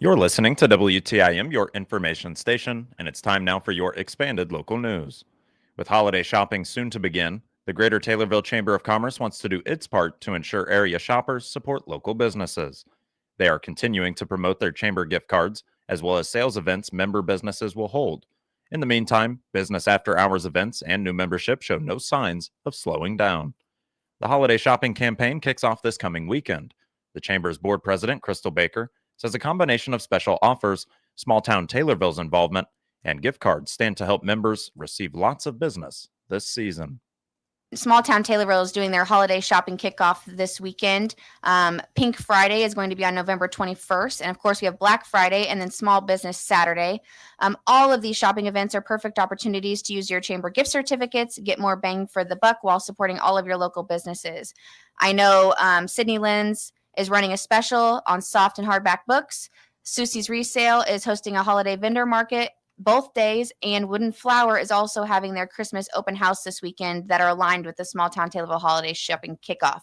You're listening to WTIM, your information station, and it's time now for your expanded local news. With holiday shopping soon to begin, the Greater Taylorville Chamber of Commerce wants to do its part to ensure area shoppers support local businesses. They are continuing to promote their chamber gift cards, as well as sales events member businesses will hold. In the meantime, business after hours events and new membership show no signs of slowing down. The holiday shopping campaign kicks off this coming weekend. The Chamber's board president, Crystal Baker, says a combination of special offers, small town Taylorville's involvement, and gift cards stand to help members receive lots of business this season. Small town Taylorville is doing their holiday shopping kickoff this weekend. Pink Friday is going to be on November 21st. And of course, we have Black Friday and then Small Business Saturday. All of these shopping events are perfect opportunities to use your chamber gift certificates, get more bang for the buck while supporting all of your local businesses. I know Sydney Lynn's is running a special on soft and hardback books. Susie's Resale is hosting a holiday vendor market both days, and Wooden Flower is also having their Christmas open house this weekend that are aligned with the Small Town Taylorville Holiday Shopping Kickoff.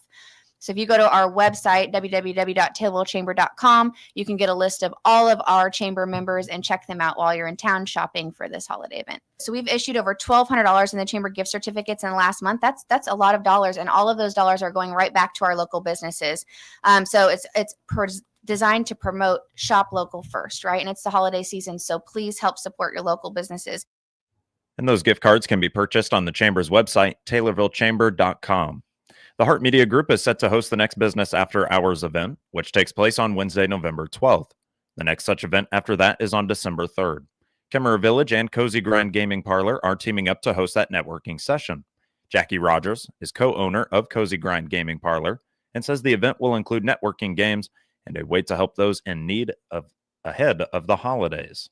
So if you go to our website, www.taylorvillechamber.com, you can get a list of all of our chamber members and check them out while you're in town shopping for this holiday event. So we've issued over $1,200 in the chamber gift certificates in the last month. That's a lot of dollars, and all of those dollars are going right back to our local businesses. So it's designed to promote shop local first, right? And it's the holiday season, so please help support your local businesses. And those gift cards can be purchased on the Chamber's website, taylorvillechamber.com. The Hart Media Group is set to host the next Business After Hours event, which takes place on Wednesday, November 12th. The next such event after that is on December 3rd. Kimmerer Village and Cozy Grind Gaming Parlor are teaming up to host that networking session. Jackie Rogers is co-owner of Cozy Grind Gaming Parlor and says the event will include networking games and a way to help those in need of ahead of the holidays.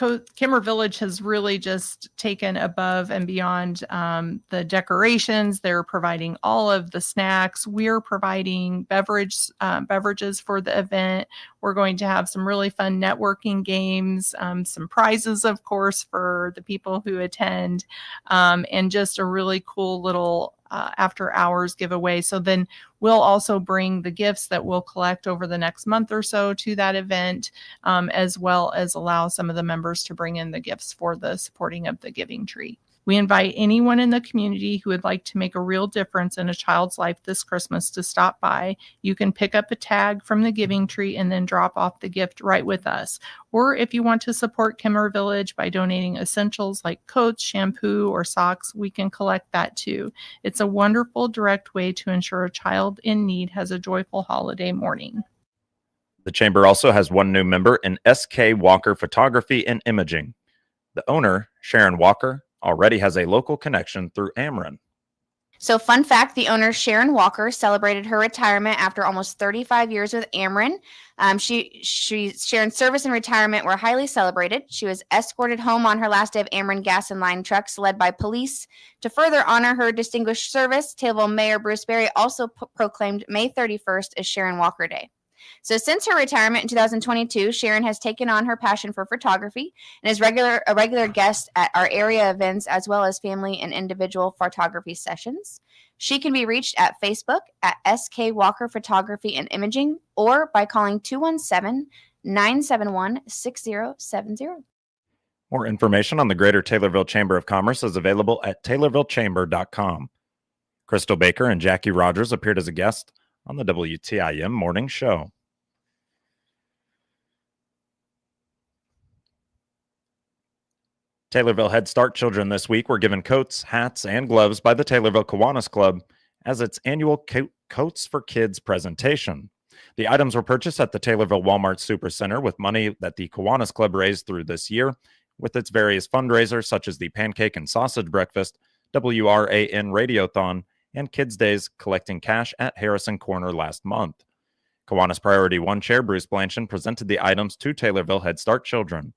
Kimmerer Village has really just taken above and beyond the decorations. They're providing all of the snacks. We're providing beverages for the event. We're going to have some really fun networking games, some prizes, of course, for the people who attend, and just a really cool little after hours giveaway. So then we'll also bring the gifts that we'll collect over the next month or so to that event, as well as allow some of the members to bring in the gifts for the supporting of the giving tree. We invite anyone in the community who would like to make a real difference in a child's life this Christmas to stop by. You can pick up a tag from the giving tree and then drop off the gift right with us. Or if you want to support Kimmerer Village by donating essentials like coats, shampoo, or socks, we can collect that too. It's a wonderful, direct way to ensure a child in need has a joyful holiday morning. The Chamber also has one new member in S.K. Walker Photography and Imaging. The owner, Sharon Walker, already has a local connection through Ameren. So fun fact, the owner, Sharon Walker, celebrated her retirement after almost 35 years with Ameren. Sharon's service and retirement were highly celebrated. She was escorted home on her last day of Ameren gas and line trucks led by police. To further honor her distinguished service, Taylorville Mayor Bruce Berry also proclaimed May 31st as Sharon Walker Day. So since her retirement in 2022, Sharon has taken on her passion for photography and is a regular guest at our area events as well as family and individual photography sessions. She can be reached at Facebook at SK Walker Photography and Imaging or by calling 217-971-6070. More information on the Greater Taylorville Chamber of Commerce is available at taylorvillechamber.com. Crystal Baker and Jackie Rogers appeared as a guest on the WTIM Morning Show. Taylorville Head Start children this week were given coats, hats, and gloves by the Taylorville Kiwanis Club as its annual Coats for Kids presentation. The items were purchased at the Taylorville Walmart Supercenter with money that the Kiwanis Club raised through this year with its various fundraisers such as the Pancake and Sausage Breakfast, WRAN Radiothon, and Kids Days collecting cash at Harrison Corner last month. Kiwanis Priority 1 Chair Bruce Blanchard presented the items to Taylorville Head Start children.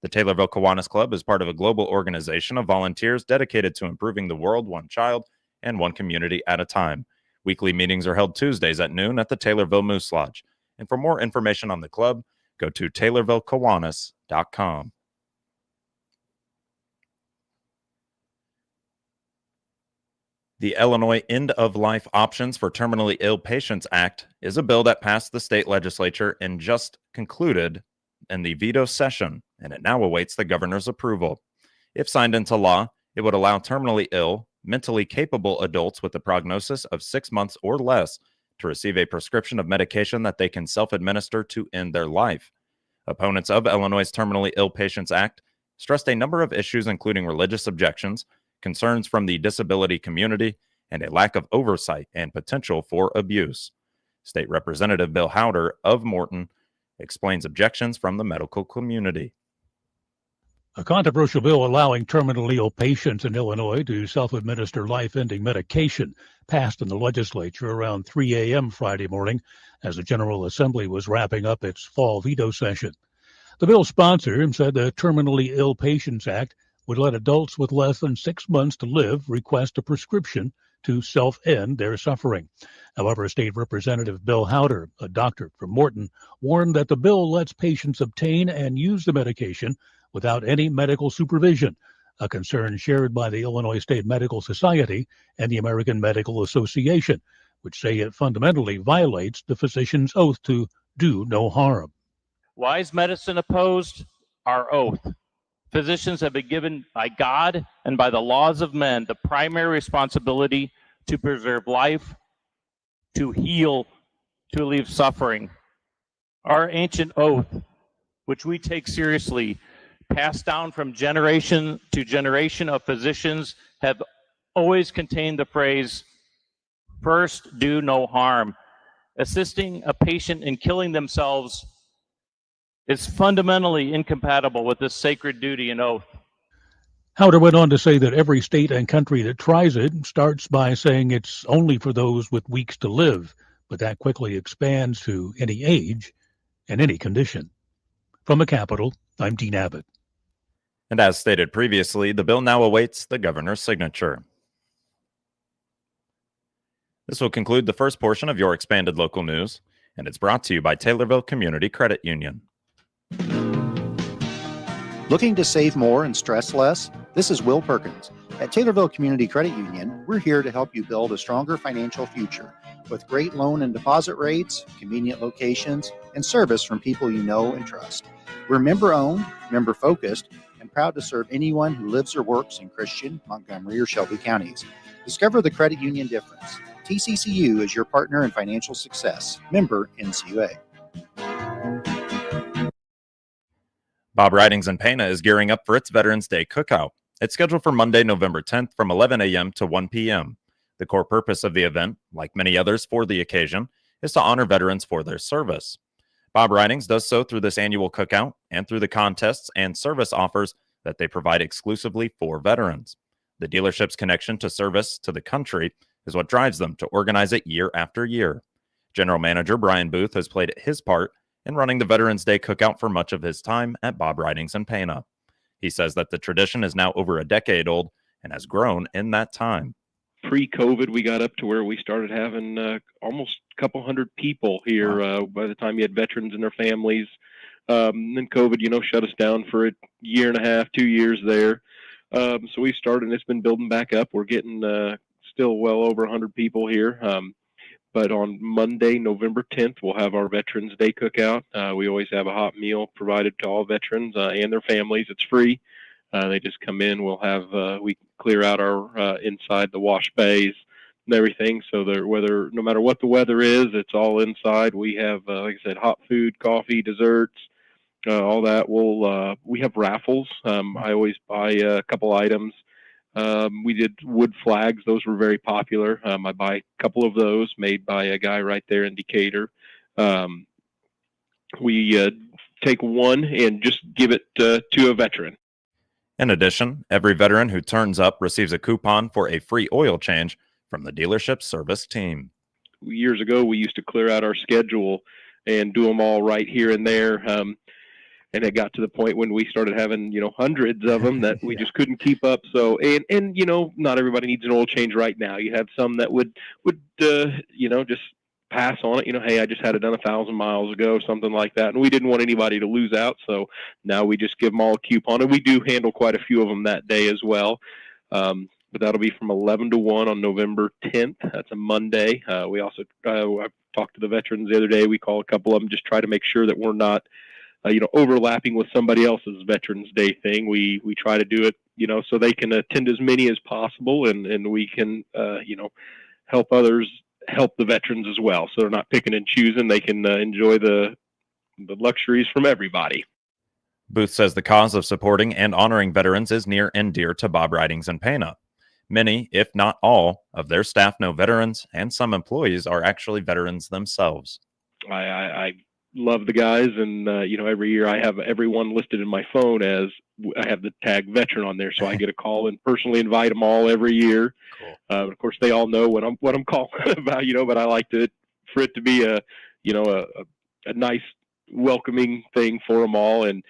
The Taylorville Kiwanis Club is part of a global organization of volunteers dedicated to improving the world one child and one community at a time. Weekly meetings are held Tuesdays at noon at the Taylorville Moose Lodge. And for more information on the club, go to taylorvillekiwanis.com. The Illinois End of Life Options for Terminally Ill Patients Act is a bill that passed the state legislature and just concluded in the veto session, and it now awaits the governor's approval. If signed into law, it would allow terminally ill, mentally capable adults with a prognosis of 6 months or less to receive a prescription of medication that they can self-administer to end their life. Opponents of Illinois' Terminally Ill Patients Act stressed a number of issues, including religious objections, concerns from the disability community, and a lack of oversight and potential for abuse. State Representative Bill Howder of Morton explains objections from the medical community. A controversial bill allowing terminally ill patients in Illinois to self-administer life-ending medication passed in the legislature around 3 a.m. Friday morning as the General Assembly was wrapping up its fall veto session. The bill's sponsor said the Terminally Ill Patients Act would let adults with less than 6 months to live request a prescription to self-end their suffering. However, State Representative Bill Howder, a doctor from Morton, warned that the bill lets patients obtain and use the medication without any medical supervision, a concern shared by the Illinois State Medical Society and the American Medical Association, which say it fundamentally violates the physician's oath to do no harm. Why is medicine opposed? Our oath. Physicians have been given by God and by the laws of men the primary responsibility to preserve life, to heal, to relieve suffering. Our ancient oath, which we take seriously, passed down from generation to generation of physicians, have always contained the phrase, first, do no harm. Assisting a patient in killing themselves is fundamentally incompatible with this sacred duty and oath. Howder went on to say that every state and country that tries it starts by saying it's only for those with weeks to live, but that quickly expands to any age and any condition. From the Capitol, I'm Dean Abbott. And as stated previously, the bill now awaits the governor's signature. This will conclude the first portion of your expanded local news, and it's brought to you by Taylorville Community Credit Union. Looking to save more and stress less? This is Will Perkins. At Taylorville Community Credit Union, we're here to help you build a stronger financial future with great loan and deposit rates, convenient locations, and service from people you know and trust. We're member-owned, member-focused, and proud to serve anyone who lives or works in Christian, Montgomery, or Shelby counties. Discover the credit union difference. TCCU is your partner in financial success. Member NCUA. Bob Ridings in Pana is gearing up for its Veterans Day Cookout. It's scheduled for Monday, November 10th from 11 a.m. to 1 p.m. The core purpose of the event, like many others for the occasion, is to honor veterans for their service. Bob Ridings does so through this annual cookout and through the contests and service offers that they provide exclusively for veterans. The dealership's connection to service to the country is what drives them to organize it year after year. General Manager Brian Booth has played his part in running the Veterans Day Cookout for much of his time at Bob Ridings in Pana. He says that the tradition is now over a decade old and has grown in that time. Pre-COVID, we got up to where we started having almost a couple hundred people here. Wow. By the time you had veterans and their families, then COVID, shut us down for a year and a half, 2 years there. So we started, and it's been building back up. We're getting still well over 100 people here. But on Monday, November 10th, we'll have our Veterans Day Cookout. We always have a hot meal provided to all veterans and their families. It's free. They just come in. We'll have we clear out our inside the wash bays and everything. So no matter what the weather is, it's all inside. We have, like I said, hot food, coffee, desserts, all that. We have raffles. I always buy a couple items. We did wood flags. Those were very popular. I buy a couple of those made by a guy right there in Decatur. We take one and just give it to a veteran. In addition, every veteran who turns up receives a coupon for a free oil change from the dealership service team. Years ago, we used to clear out our schedule and do them all right here and there. And it got to the point when we started having, hundreds of them that we just couldn't keep up. So, and not everybody needs an oil change right now. You have some that would just pass on it. Hey, I just had it done 1,000 miles ago, something like that. And we didn't want anybody to lose out. So now we just give them all a coupon, and we do handle quite a few of them that day as well. but that'll be from 11 to 1 on November 10th. That's a Monday. We also, I talked to the veterans the other day. We call a couple of them, just try to make sure that we're not, overlapping with somebody else's Veterans Day thing. We try to do it, so they can attend as many as possible, and we can, help others help the veterans as well. So they're not picking and choosing. They can enjoy the luxuries from everybody. Booth says the cause of supporting and honoring veterans is near and dear to Bob Ridings and Pana. Many, if not all, of their staff know veterans, and some employees are actually veterans themselves. I love the guys, and every year I have everyone listed in my phone as I have the tag veteran on there, so I get a call and personally invite them all every year. Cool. Of course, they all know what I'm calling about, but I like for it to be a nice welcoming thing for them all. And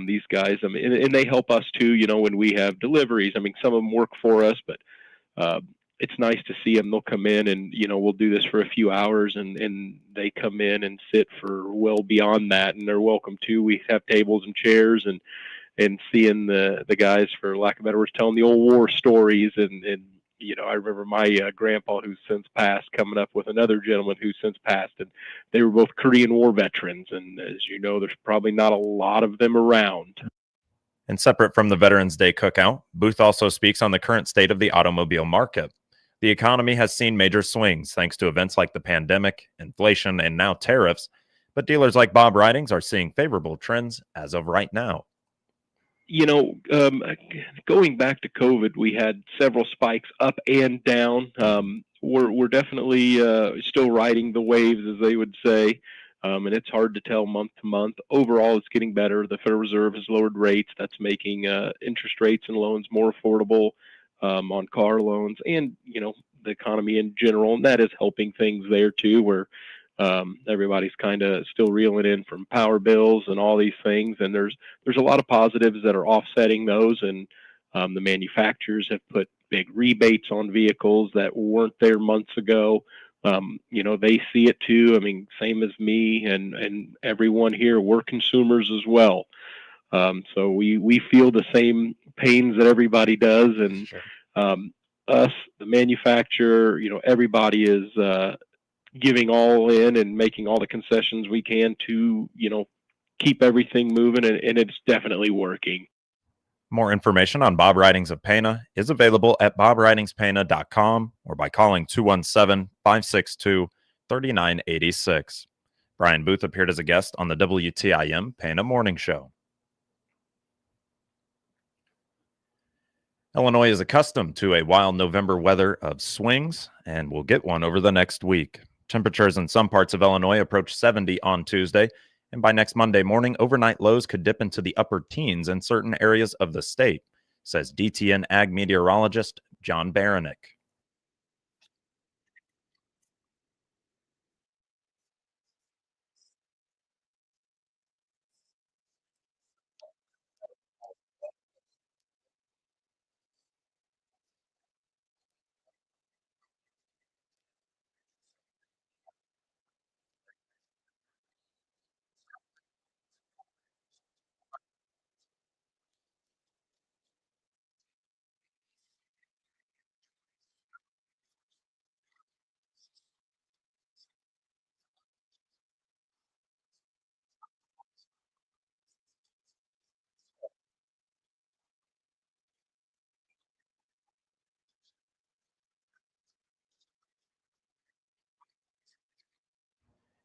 these guys, and they help us too, when we have deliveries. Some of them work for us, but it's nice to see them. They'll come in and, we'll do this for a few hours, and they come in and sit for well beyond that, and they're welcome too. We have tables and chairs, and seeing the guys, for lack of better words, telling the old war stories. And I remember my grandpa, who's since passed, coming up with another gentleman who's since passed, and they were both Korean War veterans. And as you know, there's probably not a lot of them around. And separate from the Veterans Day cookout, Booth also speaks on the current state of the automobile market. The economy has seen major swings thanks to events like the pandemic, inflation, and now tariffs, but dealers like Bob Ridings are seeing favorable trends as of right now. Going back to COVID, we had several spikes up and down. We're definitely still riding the waves, as they would say, and it's hard to tell month to month. Overall, it's getting better. The Federal Reserve has lowered rates. That's making interest rates and loans more affordable on car loans, and the economy in general, and that is helping things there too, where everybody's kind of still reeling in from power bills and all these things, and there's a lot of positives that are offsetting those. And the manufacturers have put big rebates on vehicles that weren't there months ago. They see it too. Same as me and everyone here. We're consumers as well, so we feel the same pains that everybody does. And Sure. Us, the manufacturer, everybody is giving all in and making all the concessions we can to, keep everything moving, and it's definitely working. More information on Bob Ridings of Pana is available at bobridingspana.com or by calling 217-562-3986. Brian Booth appeared as a guest on the WTIM Pana Morning Show. Illinois is accustomed to a wild November weather of swings, and will get one over the next week. Temperatures in some parts of Illinois approach 70 on Tuesday, and by next Monday morning, overnight lows could dip into the upper teens in certain areas of the state, says DTN ag meteorologist John Baranick.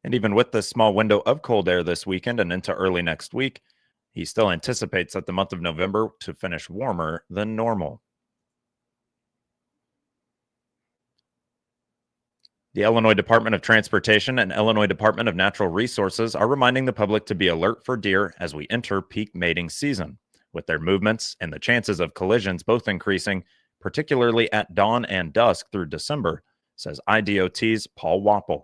And even with this small window of cold air this weekend and into early next week, he still anticipates that the month of November to finish warmer than normal. The Illinois Department of Transportation and Illinois Department of Natural Resources are reminding the public to be alert for deer as we enter peak mating season, with their movements and the chances of collisions both increasing, particularly at dawn and dusk through December, says IDOT's Paul Wapple.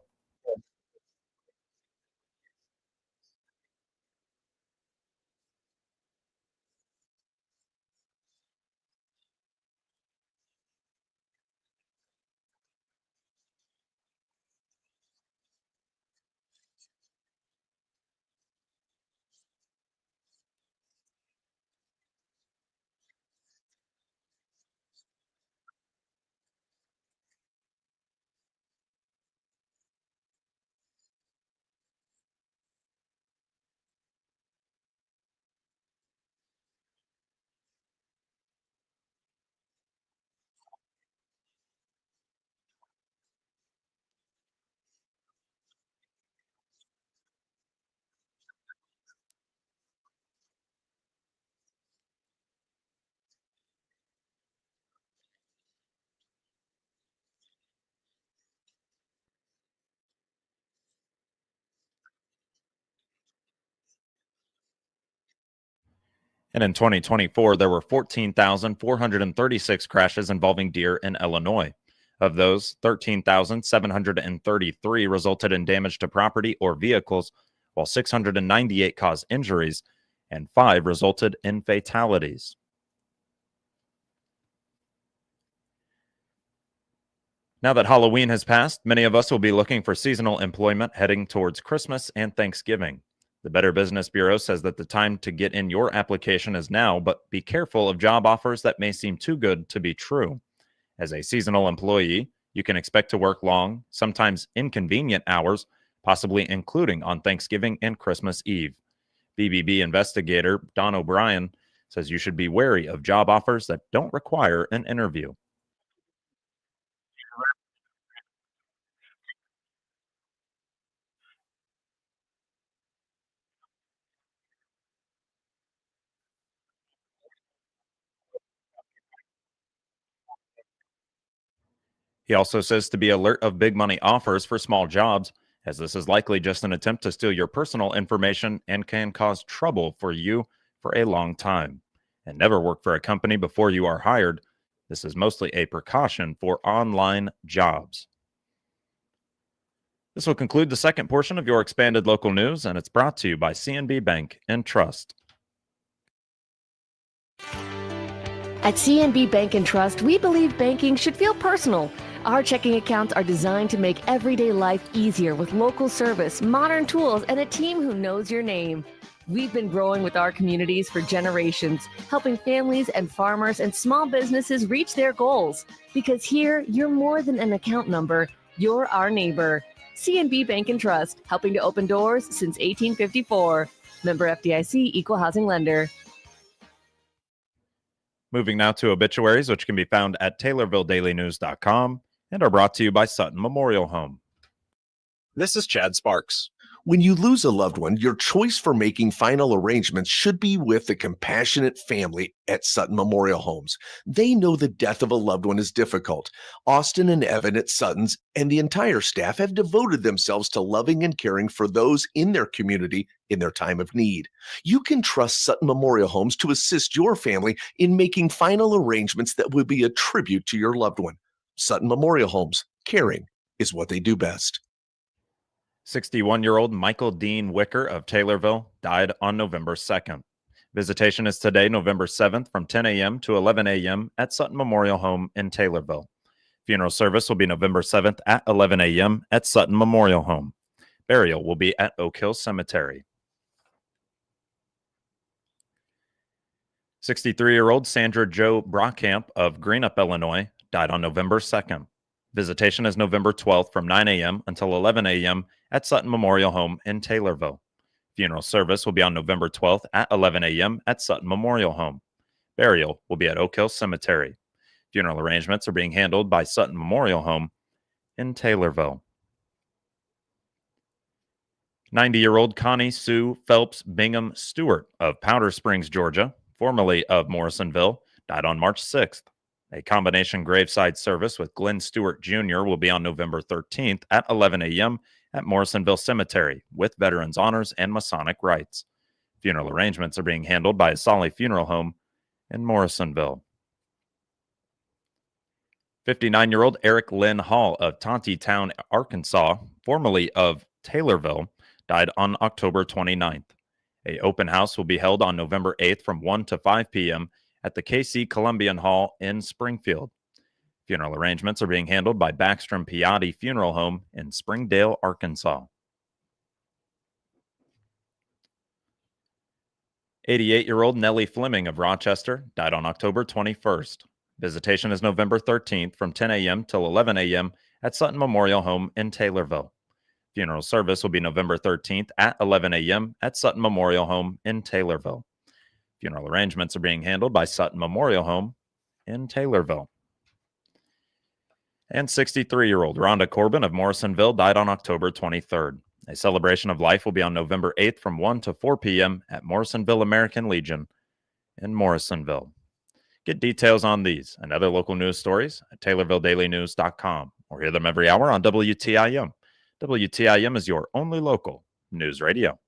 And in 2024, there were 14,436 crashes involving deer in Illinois. Of those, 13,733 resulted in damage to property or vehicles, while 698 caused injuries, and 5 resulted in fatalities. Now that Halloween has passed, many of us will be looking for seasonal employment heading towards Christmas and Thanksgiving. The Better Business Bureau says that the time to get in your application is now, but be careful of job offers that may seem too good to be true. As a seasonal employee, you can expect to work long, sometimes inconvenient hours, possibly including on Thanksgiving and Christmas Eve. BBB investigator Don O'Brien says you should be wary of job offers that don't require an interview. He also says to be alert of big money offers for small jobs, as this is likely just an attempt to steal your personal information and can cause trouble for you for a long time. And never work for a company before you are hired. This is mostly a precaution for online jobs. This will conclude the second portion of your expanded local news, and it's brought to you by CNB Bank and Trust. At CNB Bank and Trust, we believe banking should feel personal. Our checking accounts are designed to make everyday life easier with local service, modern tools, and a team who knows your name. We've been growing with our communities for generations, helping families and farmers and small businesses reach their goals. Because here, you're more than an account number, you're our neighbor. CNB Bank and Trust, helping to open doors since 1854. Member FDIC, Equal Housing Lender. Moving now to obituaries, which can be found at TaylorvilleDailyNews.com and are brought to you by Sutton Memorial Home. This is Chad Sparks. When you lose a loved one, your choice for making final arrangements should be with the compassionate family at Sutton Memorial Homes. They know the death of a loved one is difficult. Austin and Evan at Sutton's and the entire staff have devoted themselves to loving and caring for those in their community in their time of need. You can trust Sutton Memorial Homes to assist your family in making final arrangements that will be a tribute to your loved one. Sutton Memorial Homes, caring is what they do best. 61-year-old Michael Dean Wicker of Taylorville died on November 2nd. Visitation is today, November 7th, from 10 a.m. to 11 a.m. at Sutton Memorial Home in Taylorville. Funeral service will be November 7th at 11 a.m. at Sutton Memorial Home. Burial will be at Oak Hill Cemetery. 63-year-old Sandra Jo Brockamp of Greenup, Illinois, died on November 2nd. Visitation is November 12th from 9 a.m. until 11 a.m. at Sutton Memorial Home in Taylorville. Funeral service will be on November 12th at 11 a.m. at Sutton Memorial Home. Burial will be at Oak Hill Cemetery. Funeral arrangements are being handled by Sutton Memorial Home in Taylorville. 90-year-old Connie Sue Phelps Bingham Stewart of Powder Springs, Georgia, formerly of Morrisonville, died on March 6th. A combination graveside service with Glenn Stewart Jr. will be on November 13th at 11 a.m. at Morrisonville Cemetery with Veterans Honors and Masonic Rites. Funeral arrangements are being handled by Asali Funeral Home in Morrisonville. 59-year-old Eric Lynn Hall of Tontitown, Arkansas, formerly of Taylorville, died on October 29th. An open house will be held on November 8th from 1 to 5 p.m. at the KC Columbian Hall in Springfield. Funeral arrangements are being handled by Backstrom Piatti Funeral Home in Springdale, Arkansas. 88-year-old Nellie Fleming of Rochester died on October 21st. Visitation is November 13th from 10 a.m. till 11 a.m. at Sutton Memorial Home in Taylorville. Funeral service will be November 13th at 11 a.m. at Sutton Memorial Home in Taylorville. Funeral arrangements are being handled by Sutton Memorial Home in Taylorville. And 63-year-old Rhonda Corbin of Morrisonville died on October 23rd. A celebration of life will be on November 8th from 1 to 4 p.m. at Morrisonville American Legion in Morrisonville. Get details on these and other local news stories at TaylorvilleDailyNews.com or hear them every hour on WTIM. WTIM is your only local news radio.